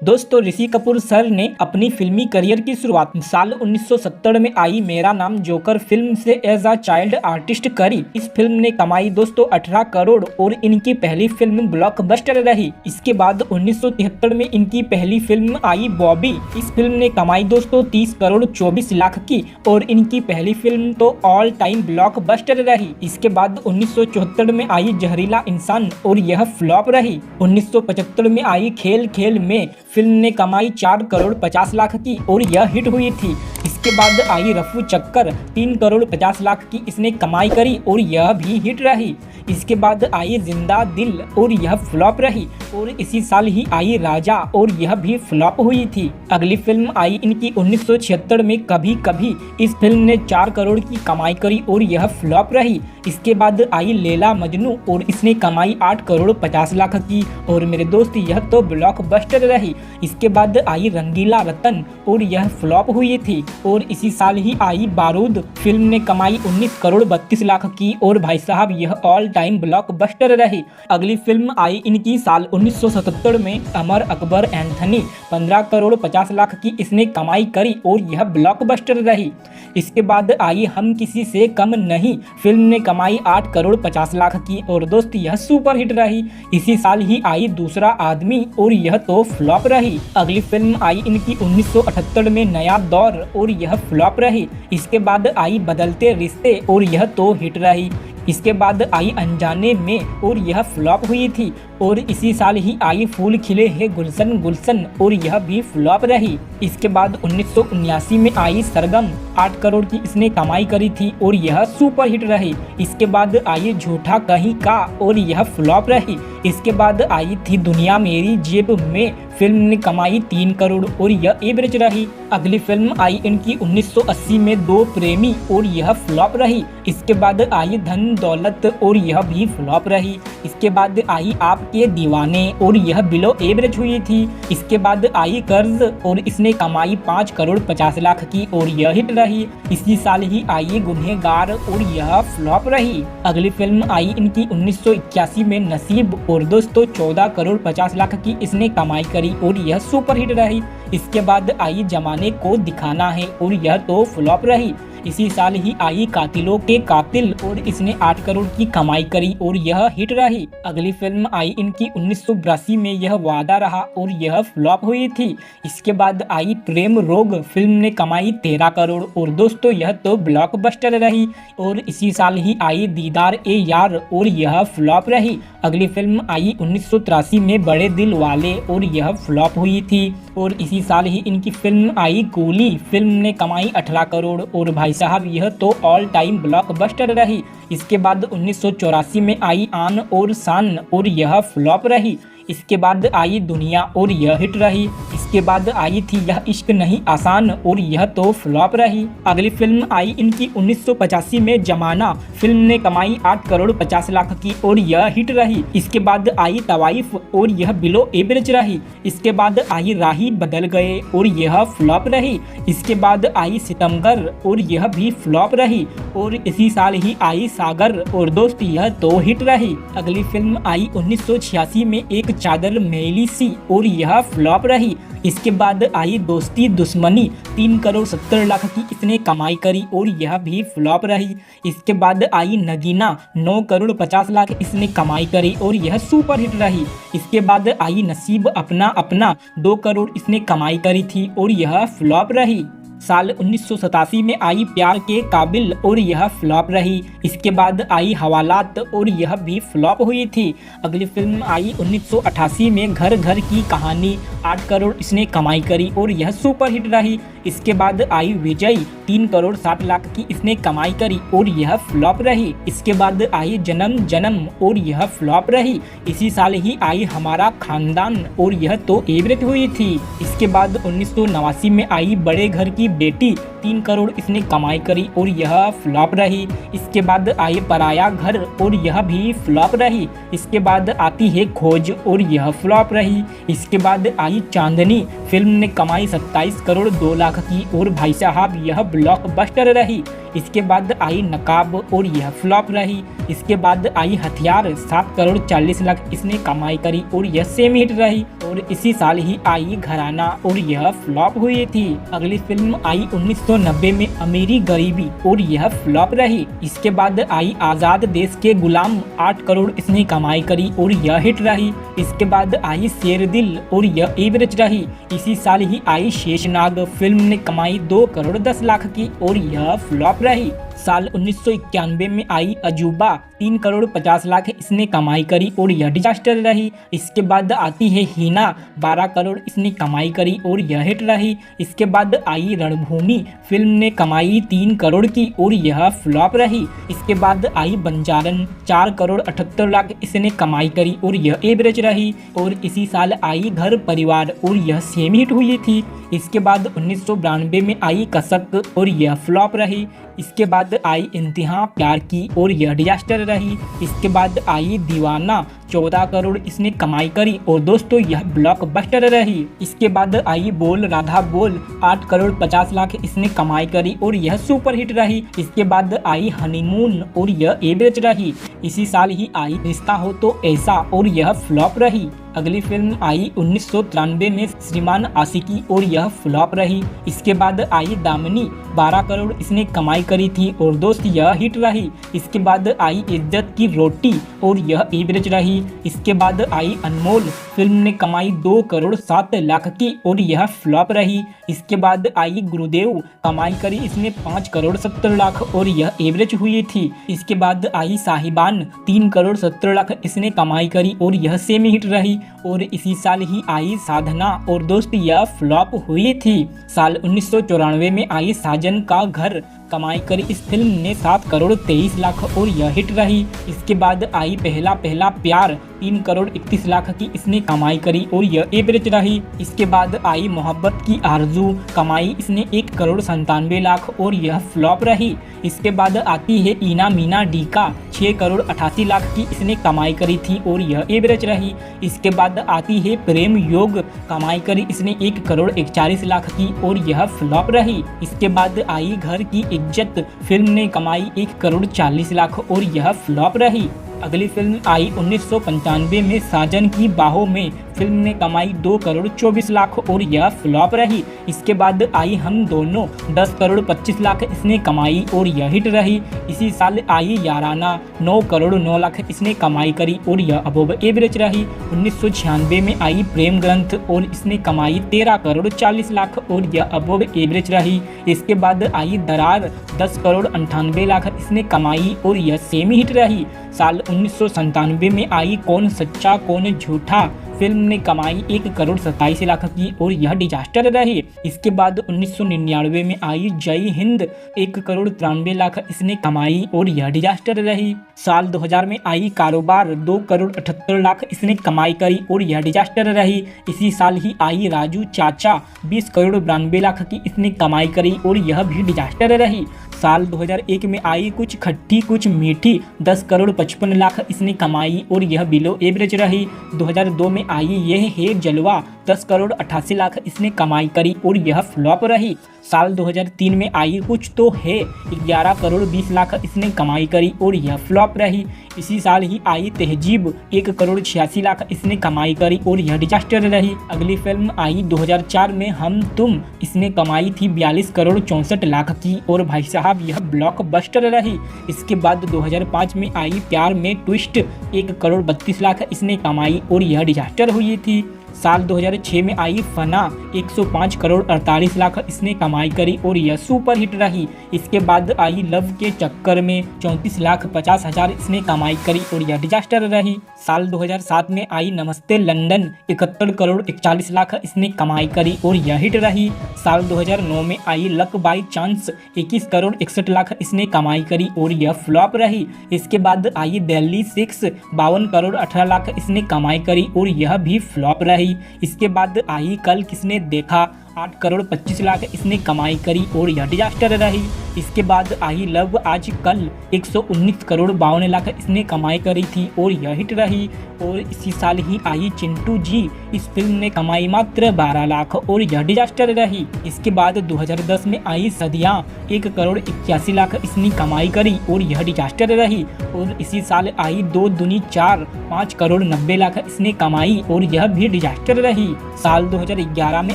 दोस्तों ऋषि कपूर सर ने अपनी फिल्मी करियर की शुरुआत साल 1970 में आई मेरा नाम जोकर फिल्म से एज अ चाइल्ड आर्टिस्ट करी। इस फिल्म ने कमाई दोस्तों 18 करोड़ और इनकी पहली फिल्म ब्लॉकबस्टर रही। इसके बाद 1973 में इनकी पहली फिल्म आई बॉबी। इस फिल्म ने कमाई दोस्तों 30 करोड़ 24 लाख की और इनकी पहली फिल्म तो ऑल टाइम ब्लॉकबस्टर रही। इसके बाद 1974 में आई जहरीला इंसान और यह फ्लॉप रही। 1975 में आई खेल खेल में फिल्म ने कमाई 4 करोड़ 50 लाख की और यह हिट हुई थी। इसके बाद आई रफू चक्कर 3 करोड़ 50 लाख की इसने कमाई करी और यह भी हिट रही। इसके बाद आई जिंदा दिल और यह फ्लॉप रही और इसी साल ही आई राजा और यह भी फ्लॉप हुई थी। अगली फिल्म आई इनकी 1976 में कभी कभी। इस फिल्म ने 4 करोड़ की कमाई करी और यह फ्लॉप रही। इसके बाद आई लैला मजनू और इसने कमाई 8 करोड़ 50 लाख की और मेरे दोस्त यह तो ब्लॉकबस्टर रही। इसके बाद आई रंगीला रतन और यह फ्लॉप हुई थी और इसी साल ही आई बारूद। फिल्म ने कमाई 19 करोड़ 32 लाख की और भाई साहब यह ऑल टाइम ब्लॉकबस्टर रही। अगली फिल्म आई इनकी साल 1977 में अमर अकबर एंथनी 15 करोड़ 50 लाख की इसने कमाई करी और यह ब्लॉकबस्टर रही। इसके बाद आई हम किसी से कम नहीं। फिल्म ने कमाई 8 करोड़ 50 लाख की और दोस्त यह सुपर हिट रही। इसी साल ही आई दूसरा आदमी और यह तो फ्लॉप रही। अगली फिल्म आई इनकी 1978 में नया दौर और यह फ्लॉप रही। इसके बाद आई बदलते रिश्ते और यह तो हिट रही। इसके बाद आई अनजाने में और यह फ्लॉप हुई थी और इसी साल ही आई फूल खिले हैं गुलशन गुलशन और यह भी फ्लॉप रही। इसके बाद 1979 में आई सरगम 8 करोड़ की इसने कमाई करी थी और यह सुपर हिट रही। इसके बाद आई झूठा कहीं का और यह फ्लॉप रही। इसके बाद आई थी दुनिया मेरी जेब में। फिल्म ने कमाई 3 करोड़ और यह एवरेज रही। अगली फिल्म आई इनकी 1980 में दो प्रेमी और यह फ्लॉप रही। इसके बाद आई धन दौलत और यह भी फ्लॉप रही। इसके बाद आई आपके दीवाने और यह बिलो एवरेज हुई थी। इसके बाद आई कर्ज और इसने कमाई 5 करोड़ 50 लाख की और यह हिट रही। इसी साल ही आई गुनहगार और यह फ्लॉप रही। अगली फिल्म आई इनकी 1981 में नसीब और दोस्तों 14 करोड़ 50 लाख की इसने कमाई करी और यह सुपर हिट रही। इसके बाद आई जमाने को दिखाना है और यह तो फ्लॉप रही। इसी साल ही आई कातिलों के कातिल और इसने 8 करोड़ की कमाई करी और यह हिट रही। अगली फिल्म आई इनकी 1982 में यह वादा रहा और यह फ्लॉप हुई थी। इसके बाद आई प्रेम रोग। फिल्म ने कमाई 13 करोड़ और दोस्तों यह तो ब्लॉकबस्टर रही और इसी साल ही आई दीदार ए यार और यह फ्लॉप रही। अगली फिल्म आई 1983 में बड़े दिल वाले और यह फ्लॉप हुई थी और इसी साल ही इनकी फिल्म आई कूली। फिल्म ने कमाई 18 करोड़ और भाई साहब यह तो ऑल टाइम ब्लॉकबस्टर रही। इसके बाद 1984 में आई आन और शान और यह फ्लॉप रही। इसके बाद आई दुनिया और यह हिट रही। इसके बाद आई थी यह इश्क नहीं आसान और यह तो फ्लॉप रही। अगली फिल्म आई इनकी 1985 में जमाना। फिल्म ने कमाई 8 करोड़ 50 लाख की और यह हिट रही। इसके बाद आई तवाइफ और यह बिलो एवरेज रही। इसके बाद आई राही बदल गए और यह फ्लॉप रही। इसके बाद आई सितमगर और यह भी फ्लॉप रही और इसी साल ही आई सागर और दोस्त यह तो हिट रही। अगली फिल्म आई 1986 में एक चादर मैली सी और यह फ्लॉप रही। इसके बाद आई दोस्ती दुश्मनी 3 करोड़ 70 लाख की इसने कमाई करी और यह भी फ्लॉप रही। इसके बाद आई नगीना 9 करोड़ 50 लाख इसने कमाई करी और यह सुपर हिट रही। इसके बाद आई नसीब अपना अपना 2 करोड़ इसने कमाई करी थी और यह फ्लॉप रही। साल 1987 में आई प्यार के काबिल और यह फ्लॉप रही। इसके बाद आई हवालात और यह भी फ्लॉप हुई थी। अगली फिल्म आई 1988 में घर घर की कहानी 8 करोड़ इसने कमाई करी और यह सुपर हिट रही। इसके बाद आई विजय 3 करोड़ 60 लाख की इसने कमाई करी और यह फ्लॉप रही। इसके बाद आई जन्म जन्म और यह फ्लॉप रही। इसी साल ही आई हमारा खानदान और यह तो एवरेज हुई थी। इसके बाद 1989 में आई बड़े घर की बेटी 3 करोड़ इसने कमाई करी और यह फ्लॉप रही। इसके बाद आई पराया घर और यह भी फ्लॉप रही। इसके बाद आती है खोज और यह फ्लॉप रही। इसके बाद आई चांदनी। फिल्म ने कमाई 27 करोड़ 2 लाख की और भाई साहब यह ब्लॉकबस्टर रही। इसके बाद आई नकाब और यह फ्लॉप रही। इसके बाद आई हथियार 7 करोड़ 40 लाख इसने कमाई करी और यह सेमी हिट रही। और इसी साल ही आई घराना और यह फ्लॉप हुई थी। अगली फिल्म आई 1990 में अमीरी गरीबी और यह फ्लॉप रही। इसके बाद आई आजाद देश के गुलाम 8 करोड़ इसने कमाई करी और यह हिट रही। इसके बाद आई शेर दिल और यह एवरेज रही। इसी साल ही आई शेषनाग, फिल्म ने कमाई 2 करोड़ 10 लाख की और यह फ्लॉप रही। साल 1991 में आई अजूबा 3 करोड़ 50 लाख इसने कमाई करी और यह डिजास्टर रही। इसके बाद आती है हीना, 12 करोड़ इसने कमाई करी और यह हिट रही। इसके बाद आई रणभूमि, फिल्म ने कमाई 3 करोड़ की और यह फ्लॉप रही। इसके बाद आई बंजारन, 4 करोड़ 78 लाख इसने कमाई करी और यह एवरेज रही। और इसी साल आई घर परिवार और यह सेमी हिट हुई थी। इसके बाद 1992 में आई कसक और यह फ्लॉप रही। इसके बाद आई इंतहा प्यार की और यह डिजास्टर रही। इसके बाद आई दीवाना, 14 करोड़ इसने कमाई करी और दोस्तों यह ब्लॉकबस्टर रही। इसके बाद आई बोल राधा बोल, 8 करोड़ 50 लाख इसने कमाई करी और यह सुपर हिट रही। इसके बाद आई हनीमून और यह एवरेज रही। इसी साल ही आई रिश्ता हो तो ऐसा और यह फ्लॉप रही। अगली फिल्म आई 1993 में श्रीमान आशिकी और यह फ्लॉप रही। इसके बाद आई दामिनी, 12 करोड़ इसने कमाई करी थी और दोस्त यह हिट रही। इसके बाद आई इज्जत की रोटी और यह एवरेज रही। इसके बाद आई अनमोल, फिल्म ने कमाई 2 करोड़ 7 लाख की और यह फ्लॉप रही। इसके बाद आई गुरुदेव, कमाई करी इसने 5 करोड़ 70 लाख और यह एवरेज हुई थी। इसके बाद आई साहिबान, 3 करोड़ 70 लाख इसने कमाई करी और यह सेमी हिट रही। और इसी साल ही आई साधना और दोस्त यह फ्लॉप हुई थी। साल 1994 में आई साजन का घर, कमाई करी इस फिल्म ने 7 करोड़ 23 लाख और यह हिट रही। इसके बाद आई पहला पहला प्यार, 3 करोड़ 31 लाख की इसने कमाई करी और यह एवरेज रही। इसके बाद आई मोहब्बत की आरजू, कमाई इसने 1 करोड़ 97 लाख और यह फ्लॉप रही। इसके बाद आती है इना मीना डीका, 6 करोड़ 88 लाख की इसने कमाई करी थी और यह एवरेज रही। इसके बाद आती है प्रेम योग, कमाई करी इसने 1 करोड़ 41 लाख की और यह फ्लॉप रही। इसके बाद आई घर की इज्जत, फिल्म ने कमाई 1 करोड़ 40 लाख और यह फ्लॉप रही। अगली फिल्म आई 1995 में साजन की बाहों में, फिल्म ने कमाई 2 करोड़ 24 लाख और यह फ्लॉप रही। इसके बाद आई हम दोनों, 10 करोड़ 25 लाख इसने कमाई और यह हिट रही। इसी साल आई याराना, 9 करोड़ 9 लाख इसने कमाई करी और यह अबोव एवरेज रही। 1996 में आई प्रेम ग्रंथ और इसने कमाई 13 करोड़ 40 लाख और यह अबोव एवरेज रही। इसके बाद आई दरार, 10 करोड़ 98 लाख इसने कमाई और यह सेमी हिट रही। साल 1997 में आई कौन सच्चा कौन झूठा, फिल्म ने कमाई 1 करोड़ 27 लाख की और यह डिजास्टर रही। इसके बाद 1999 में आई जय हिंद, 1 करोड़ 93 लाख इसने कमाई और यह डिजास्टर रही। साल 2000 में आई कारोबार, 2 करोड़ 78 लाख इसने कमाई करी और यह डिजास्टर रही। इसी साल ही आई राजू चाचा, 20 करोड़ 92 लाख की इसने कमाई करी और यह भी डिजास्टर रही। साल 2001 में आई कुछ खट्टी कुछ मीठी, 10 करोड़ 55 लाख इसने कमाई और यह बिलो एवरेज रही। 2002 में आई यह है जलवा, 10 करोड़ 88 लाख इसने कमाई करी और यह फ्लॉप रही। साल 2003 में आई कुछ तो है, 11 करोड़ 20 लाख इसने कमाई करी और यह फ्लॉप रही। इसी साल ही आई तहजीब, 1 करोड़ 86 लाख इसने कमाई करी और यह डिजास्टर रही। अगली फिल्म आई 2004 में हम तुम, इसने कमाई थी 42 करोड़ 64 लाख की और भाई साहब यह ब्लॉकबस्टर रही। इसके बाद 2005 में आई प्यार में ट्विस्ट, 1 करोड़ 32 लाख इसने कमाई और यह डिजास्टर हुई थी। साल 2006 में आई फना, 105 करोड़ 48 लाख इसने कमाई करी और यह सुपर हिट रही। इसके बाद आई लव के चक्कर में, 34 लाख 50 हजार इसने कमाई करी और यह डिजास्टर रही। साल 2007 में आई नमस्ते लंदन, 71 करोड़ 41 लाख इसने कमाई करी और यह हिट रही। साल 2009 में आई luck by chance, 21 crore 61 lakh इसने कमाई करी और यह फ्लॉप रही। इसके बाद आई दिल्ली 6, 52 करोड़ 18 लाख इसने कमाई करी और यह भी फ्लॉप रही। इसके बाद आई कल किसने देखा 8 करोड़ 25 लाख इसने कमाई करी और यह डिजास्टर रही। इसके बाद आई लव आज कल 119 करोड़ 52 लाख इसने कमाई करी थी और यह हिट रही। और इसी साल ही आई चिंटू जी, इस फिल्म ने कमाई मात्र 12 लाख और यह डिजास्टर रही। इसके बाद 2010 में आई सदियां 1 करोड़ 81 लाख इसने कमाई करी और यह डिजास्टर रही। और इसी साल आई 2 दूनी 4 5 करोड़ 90 लाख इसने कमाई और यह भी डिजास्टर रही। साल 2011 में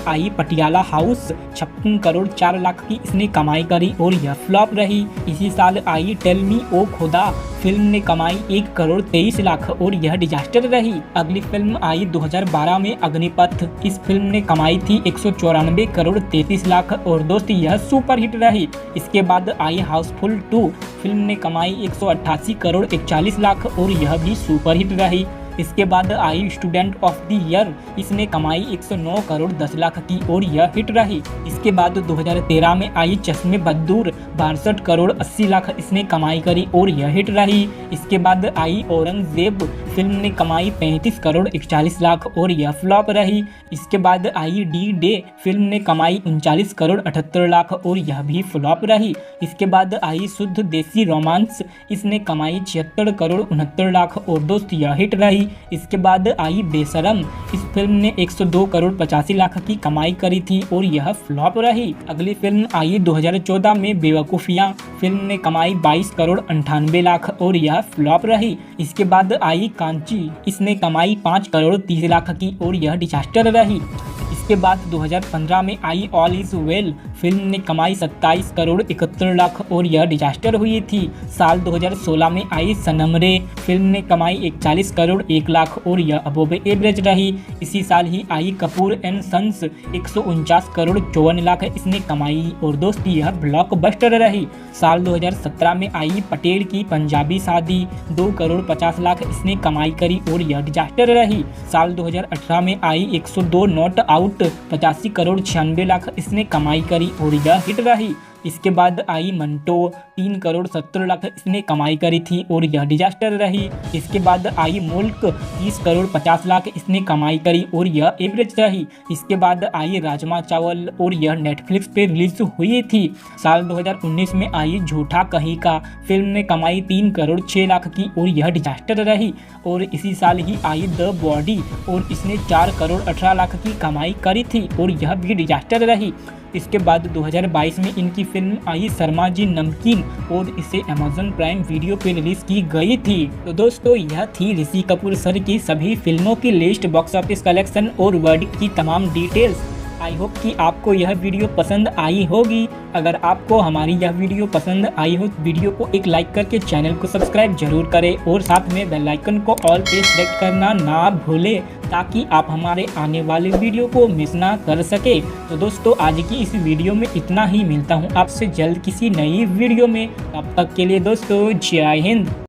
आई पटियाला हाउस 56 करोड़ 4 लाख की इसने कमाई करी और यह फ्लॉप रही। इसी साल आई टेल मी ओ खुदा, फिल्म ने कमाई 1 करोड़ 23 लाख और यह डिजास्टर रही। अगली फिल्म आई 2012 में अग्निपथ, इस फिल्म ने कमाई थी 194 करोड़ 33 लाख और दोस्त यह सुपर हिट रही। इसके बाद आई हाउसफुल 2, फिल्म ने कमाई 188 करोड़ 41 लाख और यह भी सुपर हिट रही। इसके बाद I student of the year, इसने कमाई 109 करोड़ 10 लाख की और यह हिट रही। इसके बाद 2013 में आई चश्मे बद्दूर 62 करोड़ 80 लाख इसने कमाई करी और यह हिट रही। इसके बाद आई औरंगजेब, फिल्म ने कमाई 35 करोड़ 41 लाख और यह फ्लॉप रही। इसके बाद आई डी डे, फिल्म ने कमाई 39 करोड़ 78 लाख और यह भी फ्लॉप रही। इसके बाद आई शुद्ध देसी रोमांस, इसने कमाई 76 करोड़ 69 लाख और दोस्त यह हिट रही। इसके बाद आई बेशरम, इस फिल्म ने 102 करोड़ 85 लाख की कमाई करी थी और यह फ्लॉप रही। अगली फिल्म आई 2014 में बेवकूफियां, फिल्म ने कमाई 22 करोड़ 98 लाख और यह फ्लॉप रही। इसके बाद आई कांची, इसने कमाई 5 करोड़ 30 लाख की और यह डिजास्टर रही। इसके बाद 2015 में आई ऑल इज वेल, फिल्म ने कमाई 27 करोड़ 71 लाख और यह डिजास्टर हुई थी। साल 2016 में आई सनम रे, फिल्म ने कमाई 41 करोड़ 1 लाख और यह अबोव एवरेज रही। इसी साल ही आई कपूर एंड सन्स, 149 करोड़ 54 लाख इसने कमाई और दोस्त यह ब्लॉकबस्टर रही। साल 2017 में आई पटेल की पंजाबी शादी, 2 करोड़ 50 लाख इसने कमाई करी और यह डिजास्टर रही। साल 2018 में आई 102 नॉट आउट, 85 करोड़ 96 लाख इसने कमाई करी और यह हिट रही। इसके बाद आई मंटो, 3 करोड़ 70 लाख इसने कमाई करी थी और यह डिजास्टर रही। इसके बाद आई मुल्क, 30 करोड़ 50 लाख इसने कमाई करी और यह एवरेज रही। इसके बाद आई राजमा चावल और यह नेटफ्लिक्स पे रिलीज हुई थी। साल 2019 में आई झूठा कहीं का, फिल्म ने कमाई 3 करोड़ 6 लाख की और यह डिजास्टर रही। और इसी साल ही आई द बॉडी और इसने 4 करोड़ 18 लाख की कमाई करी थी और यह भी डिजास्टर रही। इसके बाद 2022 में इनकी फिल्म आई शर्मा जी नमकीन और इसे अमेज़न प्राइम वीडियो पे रिलीज की गई थी। तो दोस्तों यह थी ऋषि कपूर सर की सभी फिल्मों की लिस्ट, बॉक्स ऑफिस कलेक्शन और वर्डिक्ट की तमाम डिटेल्स। आई होप कि आपको यह वीडियो पसंद आई होगी। अगर आपको हमारी यह वीडियो पसंद आई हो तो वीडियो को एक लाइक करके चैनल को सब्सक्राइब जरूर करें और साथ में बेल आइकन को ऑल पे सेलेक्ट करना ना भूलें ताकि आप हमारे आने वाले वीडियो को मिस ना कर सके। तो दोस्तों आज की इस वीडियो में इतना ही, मिलता हूँ आपसे जल्द किसी नई वीडियो में। तब तक के लिए दोस्तों जय हिंद।